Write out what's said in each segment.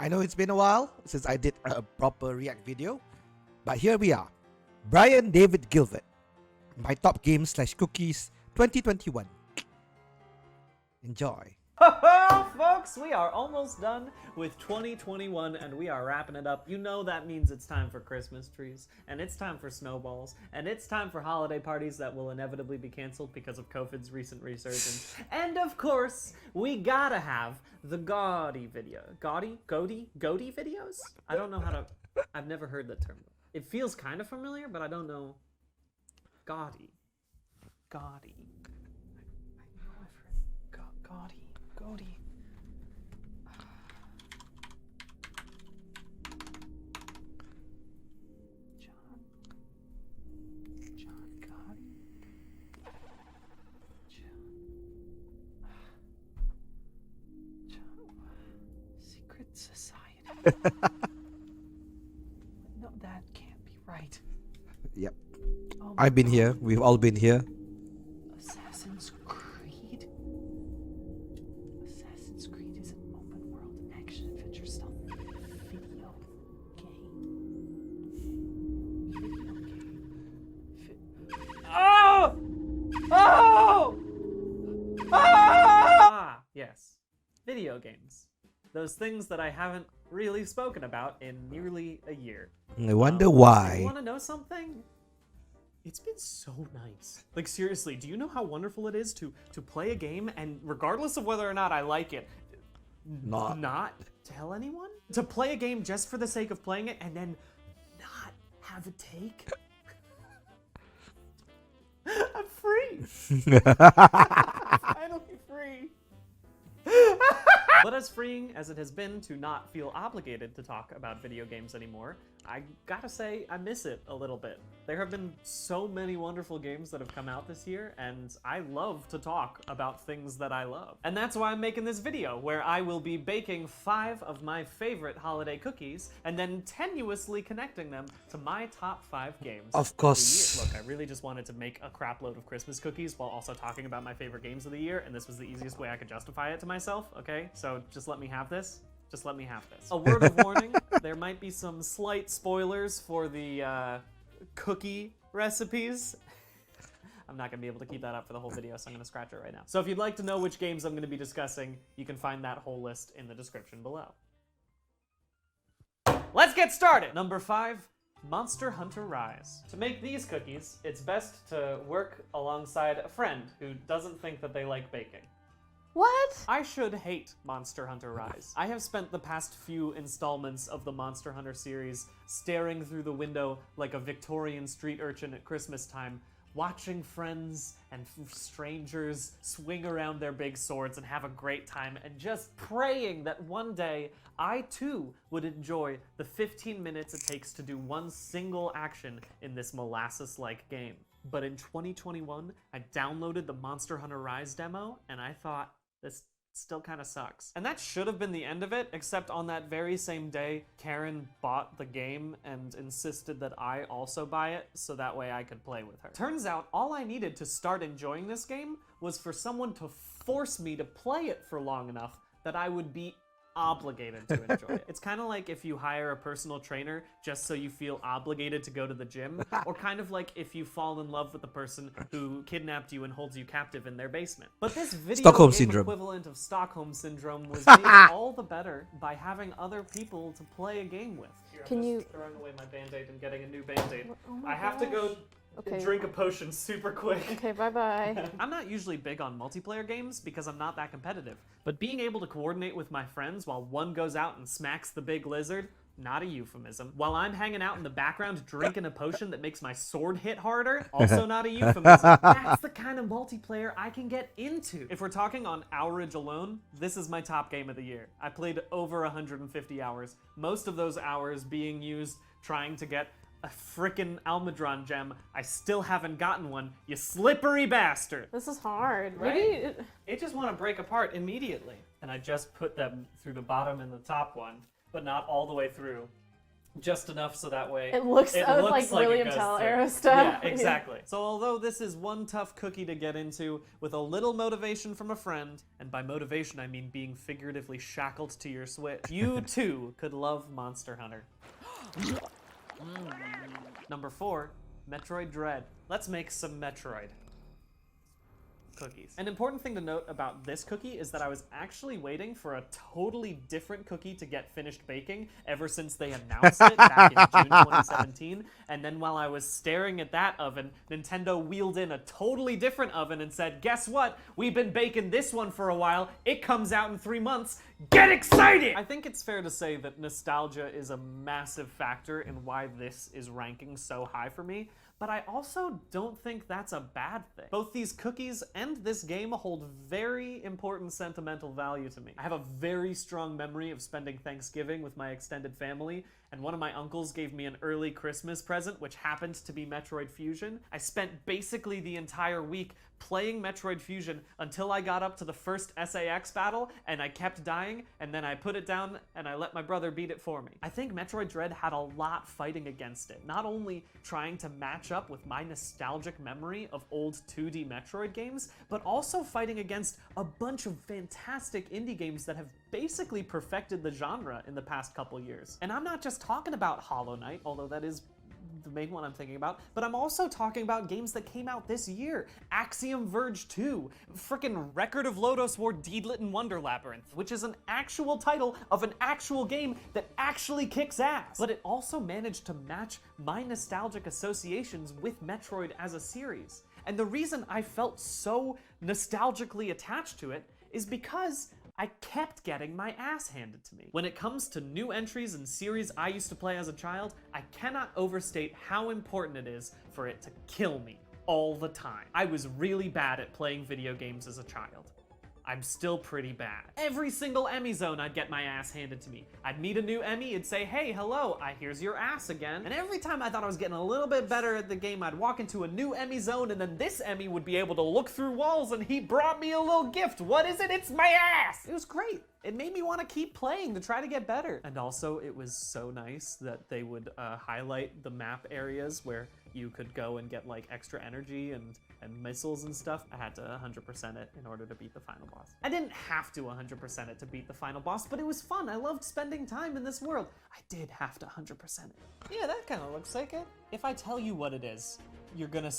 I know it's been a while since I did a proper React video, but here we are. Brian David Gilbert, my top games / cookies 2021. Enjoy. Folks, we are almost done with 2021 and we are wrapping it up. You know that means it's time for Christmas trees, and it's time for snowballs, and it's time for holiday parties that will inevitably be canceled because of COVID's recent resurgence. And of course, we gotta have the gaudy video. Gaudy videos? I don't know how to... I've never heard that term. It feels kind of familiar, but I don't know. Gaudy. I know I've heard Gaudy. John Gotti. John Secret Society. No, that can't be right. Yep. Oh I've been here. We've all been here. Assassin's Creed? Assassin's Creed is an open world action adventure stealth video game. Oh! Ah, yes. Video games. Those things that I haven't really spoken about in nearly a year. I wonder why. You want to know something? It's been so nice. Like, seriously, do you know how wonderful it is to play a game and regardless of whether or not I like it, not tell anyone? To play a game just for the sake of playing it and then not have a take? I'm free. I'm finally free. But as freeing as it has been to not feel obligated to talk about video games anymore, I gotta say I miss it a little bit. There have been so many wonderful games that have come out this year, and I love to talk about things that I love. And that's why I'm making this video, where I will be baking 5 of my favorite holiday cookies, and then tenuously connecting them to my top 5 games Of course. the year. Look, I really just wanted to make a crap load of Christmas cookies while also talking about my favorite games of the year, and this was the easiest way I could justify it to myself, okay? So just let me have this. Just let me have this. A word of warning, there might be some slight spoilers for the cookie recipes. I'm not gonna be able to keep that up for the whole video, so I'm gonna scratch it right now. So if you'd like to know which games I'm gonna be discussing, you can find that whole list in the description below. Let's get started! Number 5, Monster Hunter Rise. To make these cookies, it's best to work alongside a friend who doesn't think that they like baking. What? I should hate Monster Hunter Rise. I have spent the past few installments of the Monster Hunter series staring through the window like a Victorian street urchin at Christmas time, watching friends and strangers swing around their big swords and have a great time, and just praying that one day I too would enjoy the 15 minutes it takes to do one single action in this molasses-like game. But in 2021, I downloaded the Monster Hunter Rise demo, and I thought, this still kind of sucks. And that should have been the end of it, except on that very same day, Karen bought the game and insisted that I also buy it, so that way I could play with her. Turns out, all I needed to start enjoying this game was for someone to force me to play it for long enough that I would be obligated to enjoy it. It's kind of like if you hire a personal trainer just so you feel obligated to go to the gym, or kind of like if you fall in love with the person who kidnapped you and holds you captive in their basement. But this video Stockholm game Syndrome. equivalent of Stockholm Syndrome was made all the better by having other people to play a game with. Here, Can I'm you- just throwing away my Band-Aid and getting a new Band-Aid. Oh my I have to go Okay. drink a potion super quick. Okay, bye-bye. I'm not usually big on multiplayer games because I'm not that competitive, but being able to coordinate with my friends while one goes out and smacks the big lizard, not a euphemism. While I'm hanging out in the background drinking a potion that makes my sword hit harder, also not a euphemism. That's the kind of multiplayer I can get into. If we're talking on hourage alone, this is my top game of the year. I played over 150 hours, most of those hours being used trying to get a frickin' Almudron gem. I still haven't gotten one, you slippery bastard. This is hard. Right? Maybe They just want to break apart immediately. And I just put them through the bottom and the top one, but not all the way through. Just enough so that way It looks like William it goes Tell through. arrow stuff. Yeah, exactly. So although this is one tough cookie to get into, with a little motivation from a friend, and by motivation I mean being figuratively shackled to your Switch, you too could love Monster Hunter. Number 4, Metroid Dread. Let's make some Metroid cookies. An important thing to note about this cookie is that I was actually waiting for a totally different cookie to get finished baking ever since they announced it back in June 2017. And then while I was staring at that oven, Nintendo wheeled in a totally different oven and said, guess what? We've been baking this one for a while. It comes out in 3 months. Get excited! I think it's fair to say that nostalgia is a massive factor in why this is ranking so high for me. But I also don't think that's a bad thing. Both these cookies and this game hold very important sentimental value to me. I have a very strong memory of spending Thanksgiving with my extended family, and one of my uncles gave me an early Christmas present, which happened to be Metroid Fusion. I spent basically the entire week playing Metroid Fusion until I got up to the first SAX battle, and I kept dying, and then I put it down and I let my brother beat it for me. I think Metroid Dread had a lot fighting against it, not only trying to match up with my nostalgic memory of old 2D Metroid games, but also fighting against a bunch of fantastic indie games that have basically perfected the genre in the past couple years. And I'm not just talking about Hollow Knight, although that is the main one I'm thinking about, but I'm also talking about games that came out this year. Axiom Verge 2, frickin' Record of Lodoss War Deedlit and Wonder Labyrinth, which is an actual title of an actual game that actually kicks ass. But it also managed to match my nostalgic associations with Metroid as a series. And the reason I felt so nostalgically attached to it is because I kept getting my ass handed to me. When it comes to new entries and series I used to play as a child, I cannot overstate how important it is for it to kill me all the time. I was really bad at playing video games as a child. I'm still pretty bad. Every single Emmy zone I'd get my ass handed to me. I'd meet a new Emmy, it'd say, hey, hello, here's your ass again. And every time I thought I was getting a little bit better at the game, I'd walk into a new Emmy zone and then this Emmy would be able to look through walls and he brought me a little gift. What is it? It's my ass! It was great. It made me want to keep playing to try to get better. And also, it was so nice that they would highlight the map areas where you could go and get like extra energy and missiles and stuff. I had to 100% it in order to beat the final boss. I didn't have to 100% it to beat the final boss, but it was fun. I loved spending time in this world. I did have to 100% it. Yeah, that kind of looks like it. If I tell you what it is, you're gonna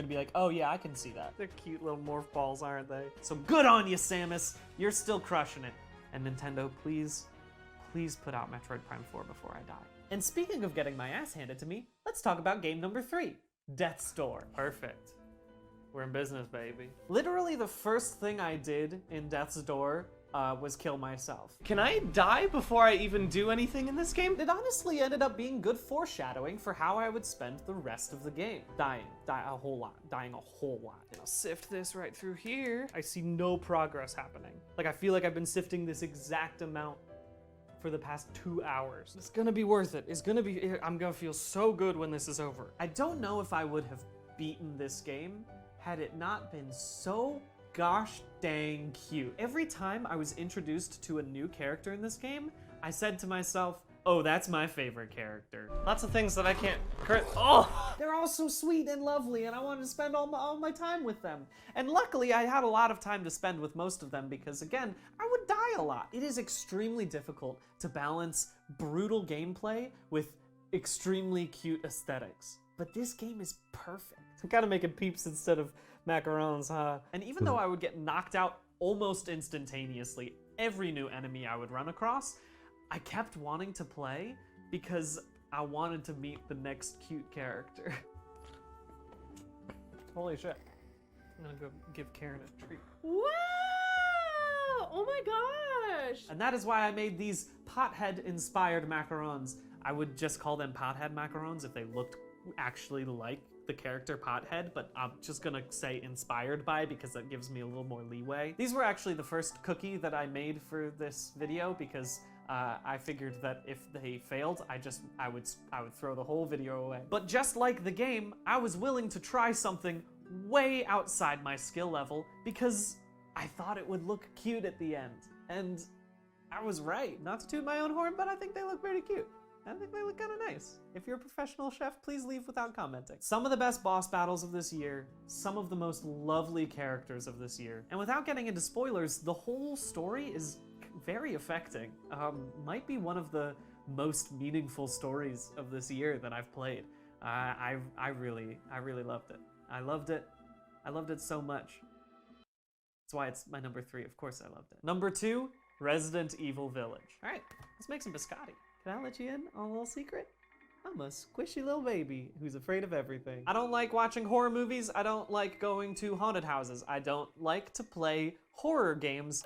be like, oh yeah, I can see that. They're cute little morph balls, aren't they? So good on you, Samus. You're still crushing it. And Nintendo, please put out Metroid Prime 4 before I die. And speaking of getting my ass handed to me, let's talk about game number 3, Death's Door. Perfect. We're in business, baby. Literally the first thing I did in Death's Door was kill myself. Can I die before I even do anything in this game? It honestly ended up being good foreshadowing for how I would spend the rest of the game. Dying a whole lot. And I'll sift this right through here. I see no progress happening. Like, I feel like I've been sifting this exact amount for the past 2 hours. It's gonna be worth it. I'm gonna feel so good when this is over. I don't know if I would have beaten this game had it not been so gosh dang cute. Every time I was introduced to a new character in this game, I said to myself, oh, that's my favorite character. Lots of things that I can't Oh! They're all so sweet and lovely, and I wanted to spend all my time with them. And luckily, I had a lot of time to spend with most of them because, again, I would die a lot. It is extremely difficult to balance brutal gameplay with extremely cute aesthetics. But this game is perfect. I gotta make it peeps instead of macarons, huh? And even though I would get knocked out almost instantaneously every new enemy I would run across, I kept wanting to play because I wanted to meet the next cute character. Holy shit. I'm gonna go give Karen a treat. Wow! Oh my gosh! And that is why I made these pothead-inspired macarons. I would just call them pothead macarons if they looked actually like the character Pothead, but I'm just gonna say inspired by because that gives me a little more leeway. These were actually the first cookie that I made for this video because I figured that if they failed, I would throw the whole video away. But just like the game, I was willing to try something way outside my skill level because I thought it would look cute at the end. And I was right. Not to toot my own horn, but I think they look pretty cute. I think they look kind of nice. If you're a professional chef, please leave without commenting. Some of the best boss battles of this year, some of the most lovely characters of this year. And without getting into spoilers, the whole story is very affecting. Might be one of the most meaningful stories of this year that I've played. I really loved it. I loved it so much. That's why it's my number 3. Of course I loved it. Number 2, Resident Evil Village. All right, let's make some biscotti. Can I let you in on a little secret? I'm a squishy little baby who's afraid of everything. I don't like watching horror movies. I don't like going to haunted houses. I don't like to play horror games.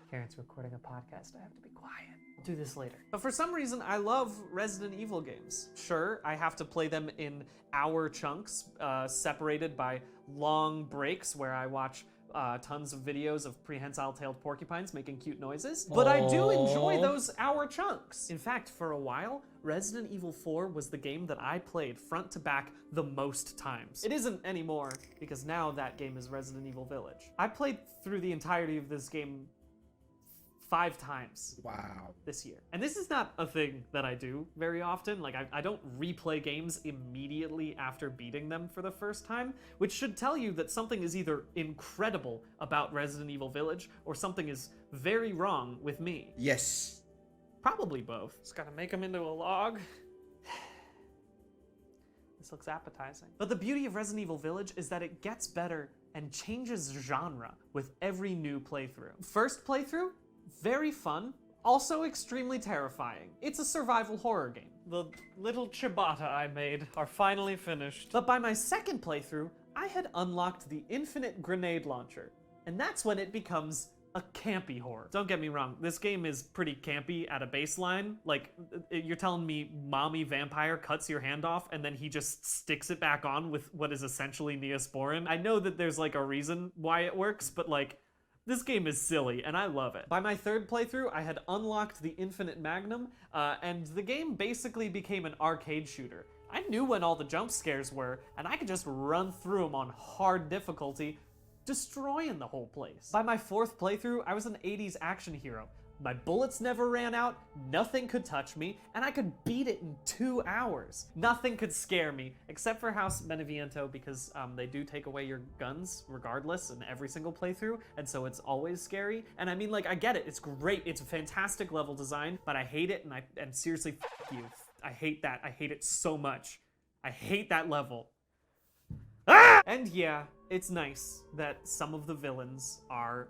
Karen's recording a podcast. I have to be quiet. I'll do this later. But for some reason, I love Resident Evil games. Sure, I have to play them in hour chunks, separated by long breaks where I watch tons of videos of prehensile-tailed porcupines making cute noises. But I do enjoy those hour chunks. In fact, for a while, Resident Evil 4 was the game that I played front to back the most times. It isn't anymore, because now that game is Resident Evil Village. I played through the entirety of this game 5 times. Wow. This year. And this is not a thing that I do very often. Like, I don't replay games immediately after beating them for the first time, which should tell you that something is either incredible about Resident Evil Village or something is very wrong with me. Yes. Probably both. Just gotta make them into a log. This looks appetizing. But the beauty of Resident Evil Village is that it gets better and changes genre with every new playthrough. First playthrough, very fun, also extremely terrifying. It's a survival horror game. The little ciabatta I made are finally finished. But by my second playthrough, I had unlocked the infinite grenade launcher, and that's when it becomes a campy horror. Don't get me wrong, this game is pretty campy at a baseline. Like, you're telling me mommy vampire cuts your hand off and then he just sticks it back on with what is essentially Neosporin? I know that there's like a reason why it works, but like, this game is silly, and I love it. By my third playthrough, I had unlocked the Infinite Magnum, and the game basically became an arcade shooter. I knew when all the jump scares were, and I could just run through them on hard difficulty, destroying the whole place. By my fourth playthrough, I was an 80s action hero. My bullets never ran out, nothing could touch me, and I could beat it in 2 hours. Nothing could scare me, except for House Beneviento, because they do take away your guns regardless in every single playthrough, and so it's always scary. And I mean, like, I get it, it's great, it's a fantastic level design, but I hate it, and seriously, f you. I hate that, I hate it so much. I hate that level. Ah! And yeah, it's nice that some of the villains are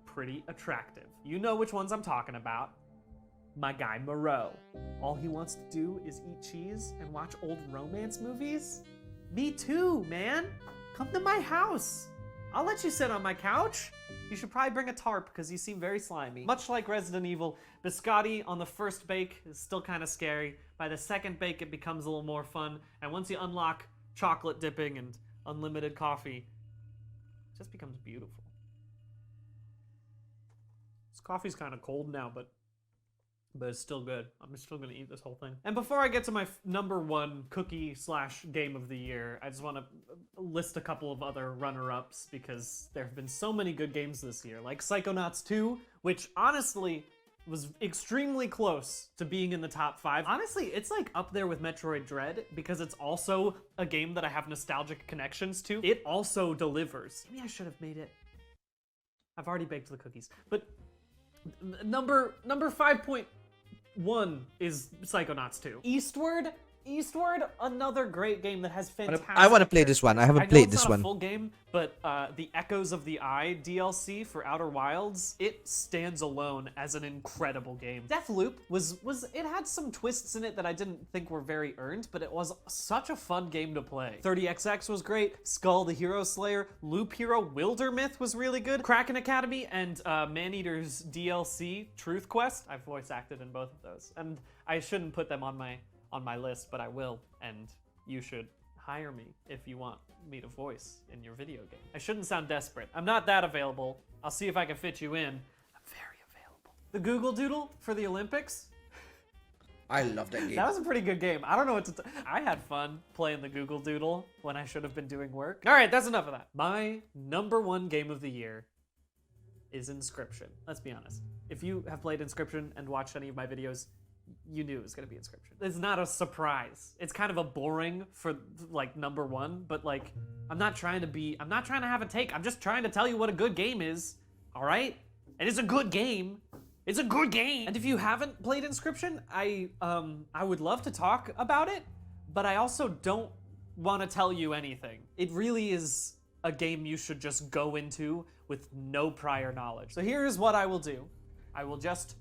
pretty attractive. You know which ones I'm talking about. My guy Moreau. All he wants to do is eat cheese and watch old romance movies? Me too, man. Come to my house. I'll let you sit on my couch. You should probably bring a tarp because you seem very slimy. Much like Resident Evil, biscotti on the first bake is still kind of scary. By the second bake, it becomes a little more fun. And once you unlock chocolate dipping and unlimited coffee, it just becomes beautiful. This coffee's kind of cold now, but it's still good. I'm still gonna eat this whole thing. And before I get to my number 1 cookie / game of the year, I just want to list a couple of other runner-ups because there have been so many good games this year, like Psychonauts 2, which honestly was extremely close to being in the top 5. Honestly, it's like up there with Metroid Dread because it's also a game that I have nostalgic connections to. It also delivers. Maybe I should have made it. I've already baked the cookies, but number 5.1 is Psychonauts 2. Eastward, another great game that has fantastic. I want to play this one. I haven't played this one. It's not a full game, but the Echoes of the Eye DLC for Outer Wilds, it stands alone as an incredible game. Deathloop was it had some twists in it that I didn't think were very earned, but it was such a fun game to play. 30XX was great. Skull the Hero Slayer, Loop Hero, Wildermyth was really good. Kraken Academy and Maneater's DLC Truth Quest. I've voice acted in both of those, and I shouldn't put them on my list, but I will, and you should hire me if you want me to voice in your video game. I shouldn't sound desperate. I'm not that available. I'll see if I can fit you in. I'm very available. The Google Doodle for the Olympics. I love that game. That was a pretty good game. I don't know what to I had fun playing the Google Doodle when I should have been doing work. All right, that's enough of that. My number 1 game of the year is Inscription. Let's be honest. If you have played Inscription and watched any of my videos, you knew it was gonna be Inscription. It's not a surprise. It's kind of a boring for like number one, but like I'm not trying to have a take. I'm just trying to tell you what a good game is. All right? And it's a good game. It's a good game. And if you haven't played Inscription, I would love to talk about it, but I also don't want to tell you anything. It really is a game you should just go into with no prior knowledge. So here's what I will do. I will just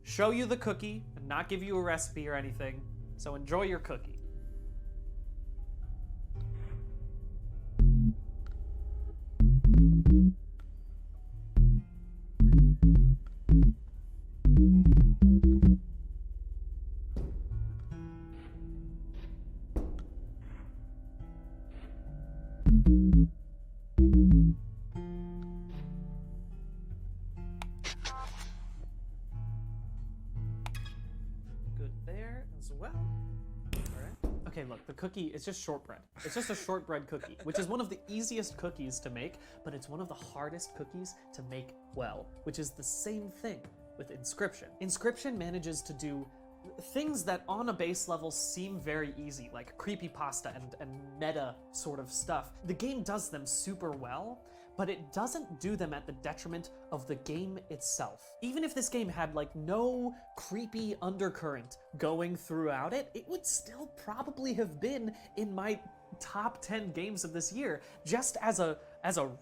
show you the cookie and not give you a recipe or anything. So enjoy your cookie. Good there as well. All right. Okay, look, the cookie is just shortbread. It's just a shortbread cookie, which is one of the easiest cookies to make, but it's one of the hardest cookies to make well, which is the same thing with Inscription. Inscription manages to do things that on a base level seem very easy, like creepypasta and meta sort of stuff. The game does them super well, but it doesn't do them at the detriment of the game itself. Even if this game had like no creepy undercurrent going throughout it, it would still probably have been in my top 10 games of this year, just as a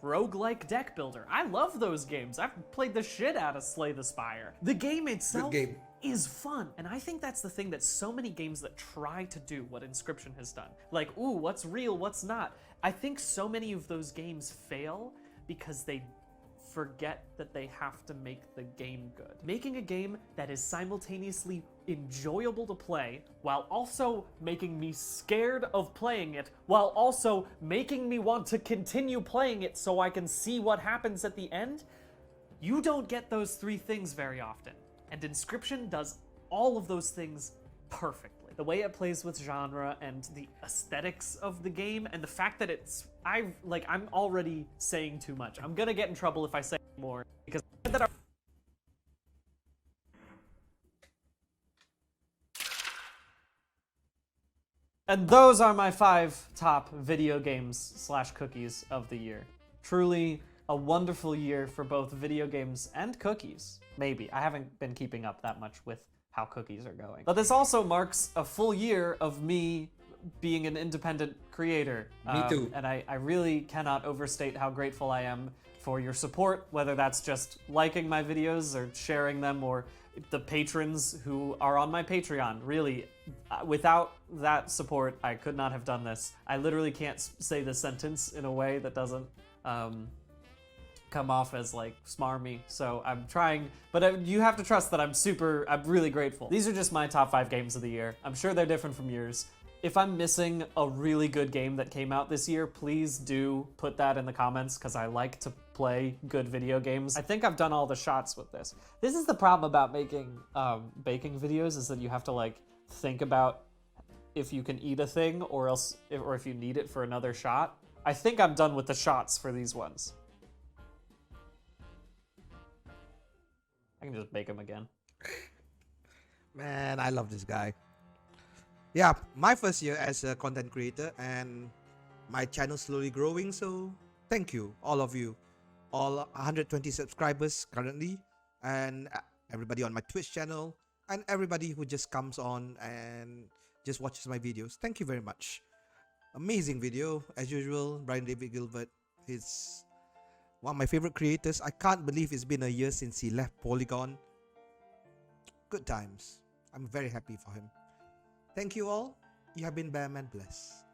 roguelike deck builder. I love those games. I've played the shit out of Slay the Spire. The game itself is fun, and I think that's the thing that so many games that try to do what Inscription has done, like, ooh, what's real, what's not, I think so many of those games fail because they forget that they have to make the game good. Making a game that is simultaneously enjoyable to play while also making me scared of playing it, while also making me want to continue playing it so I can see what happens at the end, you don't get those three things very often. And Inscription does all of those things perfectly. The way it plays with genre and the aesthetics of the game and the fact that I'm already saying too much. I'm gonna get in trouble if I say more because and those are my 5 top video games / cookies of the year. Truly a wonderful year for both video games and cookies. Maybe. I haven't been keeping up that much with how cookies are going. But this also marks a full year of me being an independent creator. Me too. And I really cannot overstate how grateful I am for your support, whether that's just liking my videos or sharing them, or the patrons who are on my Patreon. Really, without that support, I could not have done this. I literally can't say this sentence in a way that doesn't come off as like smarmy, so I'm trying, but you have to trust that I'm really grateful. These are just my top 5 games of the year. I'm sure they're different from yours. If I'm missing a really good game that came out this year, please do put that in the comments, because I like to play good video games. I think I've done all the shots with this. This is the problem about making baking videos, is that you have to like think about if you can eat a thing or if you need it for another shot. I think I'm done with the shots for these ones. I can just bake them again. Man, I love this guy. Yeah, my first year as a content creator, and my channel slowly growing, so thank you, all of you. All 120 subscribers currently, and everybody on my Twitch channel, and everybody who just comes on and just watches my videos. Thank you very much. Amazing video, as usual. Brian David Gilbert, he's one of my favorite creators. I can't believe it's been a year since he left Polygon. Good times. I'm very happy for him. Thank you all. You have been Bearman blessed.